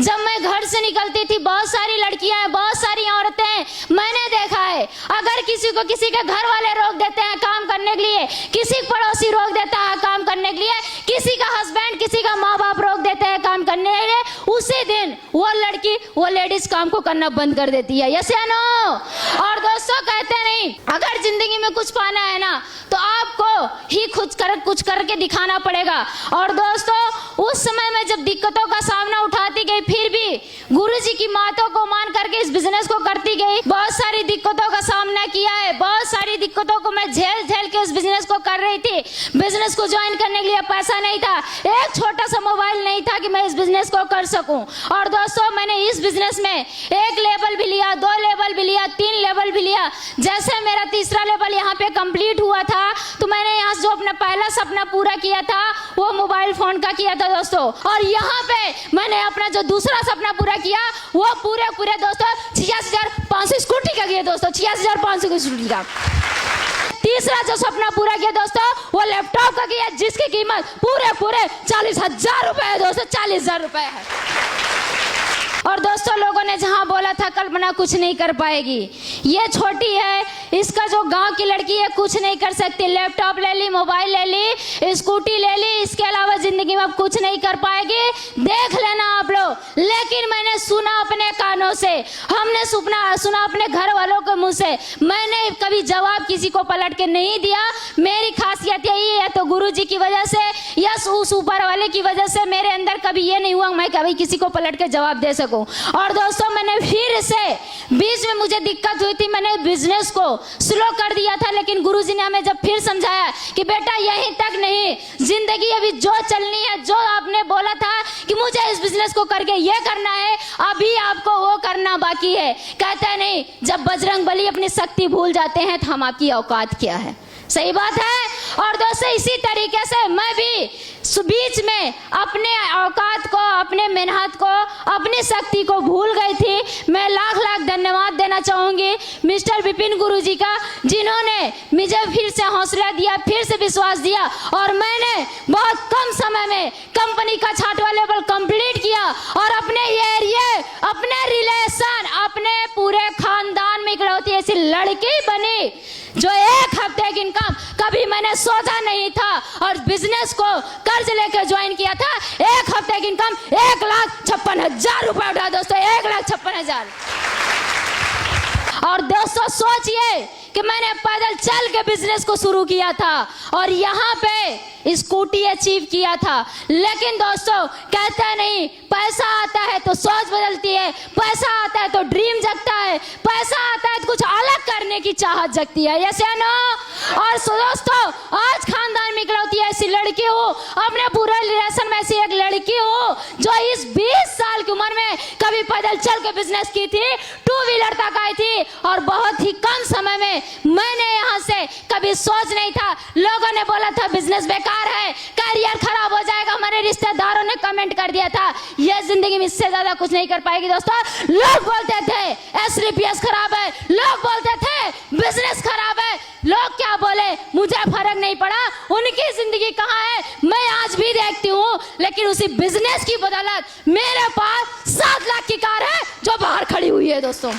जब मैं घर से निकलती थी, बहुत सारी लड़कियां हैं, बहुत सारी औरतें हैं, मैंने देखा है, अगर किसी को किसी के घर वाले रोक देते हैं काम करने के लिए, किसी पड़ोसी रोक देता है काम करने के लिए, किसी का हस्बैंड, किसी का माँ बाप रोक देते हैं काम करने के लिए, उसी दिन वो लड़की, वो लेडीज काम को करना बंद कर देती है। यस या नो? और दोस्तों कहते नहीं, अगर जिंदगी में कुछ पाना है ना तो आपको ही कुछ करके दिखाना पड़ेगा। और दोस्तों उस समय में जब दिक्कतों का सामना उठाती गई, फिर भी गुरुजी की बातों को मान करके इस बिजनेस को करती गई। बहुत सारी दिक्कतों का सामना किया है, बहुत सारी दिक्कतों को मैं झेल के इस बिजनेस को कर रही थी। बिजनेस को ज्वाइन करने के लिए पैसा नहीं था, एक छोटा सा मोबाइल नहीं था कि मैं इस बिजनेस को कर सकूं। और दोस्तों मैंने इस बिजनेस में 1 लेवल भी लिया, 2 लेवल भी लिया, 3 लेवल भी लिया। जैसे मेरा तीसरा लेवल यहाँ पे कंप्लीट हुआ था तो मैंने यहाँ जो अपना पहला सपना पूरा किया था वो मोबाइल फोन का किया था दोस्तों। और यहाँ पे मैंने अपना जो दूसरा सपना पूरा किया वो पूरे दोस्तों 86,500 स्कूटी का किया दोस्तों, 86,500 की स्कूटी का। तीसरा जो सपना पूरा किया दोस्तों वो लैपटॉप का किया, जिसकी कीमत पूरे 40,000 रुपए है दोस्तों, 40,000 रुपए है। और दोस्तों लोगों ने जहां बोला था कल्पना कुछ नहीं कर पाएगी, ये छोटी है, इसका जो गांव की लड़की है कुछ नहीं कर सकती, लैपटॉप ले ली, मोबाइल ले ली, स्कूटी ले ली, इसके अलावा जिंदगी में अब कुछ नहीं कर पाएगी, देख लेना आप लोग। लेकिन मैंने सुना अपने कानों से, हमने सुना अपने घर वालों के मुंह से, मैंने कभी जवाब किसी को पलट के नहीं दिया। मेरी खासियत यही है, तो गुरुजी की वजह से या उस ऊपर वाले की वजह से मेरे अंदर कभी ये नहीं हुआ मैं कभी किसी को पलट के जवाब दे सकूं। और दोस्तों मैंने फिर से बीच में मुझे दिक्कत हुई थी, मैंने बिजनेस को स्लो कर दिया था, लेकिन गुरुजी ने हमें जब फिर समझाया कि बेटा यहीं तक नहीं, जिंदगी अभी जो चलनी है, जो आपने बोला था कि मुझे इस बिजनेस को करके ये करना है, अभी आपको वो करना बाकी है। कहते नहीं, जब बजरंग बली अपनी शक्ति भूल जाते हैं तो हम आपकी औकात क्या है। सही बात है। और दोस्तों इसी तरीके से मैं भी बीच में अपने औकात को, अपने मेहनत को, अपनी शक्ति को भूल गई थी। मैं लाख धन्यवाद देना चाहूंगी मिस्टर विपिन गुरुजी का, जिन्होंने मुझे फिर से हौसला दिया, फिर से विश्वास दिया, और मैंने बहुत कम समय में कंपनी का 6वां लेवल कंप्लीट किया और अपने एरिया, अपने रिलेशन, अपने पूरे खानदान में इकलौती ऐसी लड़की बनी जो 1 हफ्ते की इनकम कभी मैंने सोचा नहीं था, और बिजनेस को कर्ज लेकर ज्वाइन किया था। 1 हफ्ते की इनकम 1,56,000 रुपए उठा दोस्तों, 1,56,000। और दोस्तों सोचिए कि मैंने पैदल चल के बिजनेस को शुरू किया था और यहाँ पे स्कूटी अचीव किया था। लेकिन दोस्तों कहते नहीं, पैसा आता है तो सोच बदलती है, पैसा आता है तो ड्रीम जगता है, पैसा आता है तो कुछ अलग करने की चाहत जगती है। यस या नो? और दोस्तों आज खानदान में इकलौती ऐसी लड़की हो, अपने पूरे रिलेशन में ऐसी एक लड़की हो जो इस 20 साल की उम्र में कभी पैदल चल के बिजनेस की थी, 2 व्हीलर तक आई थी, और बहुत ही कम समय में मैंने यहाँ से कभी सोच नहीं था। लोगों ने बोला था बिजनेस बेकार है, करियर खराब हो जाएगा, हमारे रिश्तेदारों ने कमेंट कर दिया था ये जिंदगी में इससे ज्यादा कुछ नहीं कर पाएगी। दोस्तों लोग बोलते थे एसलीपीएस खराब है, लोग बोलते थे बिजनेस खराब है, लोग क्या बोले मुझे फर्क नहीं पड़ा, उनकी जिंदगी कहाँ है मैं आज भी देखती हूँ। लेकिन उसी बिजनेस की बदौलत मेरे पास 7 लाख की कार है जो बाहर खड़ी हुई है दोस्तों।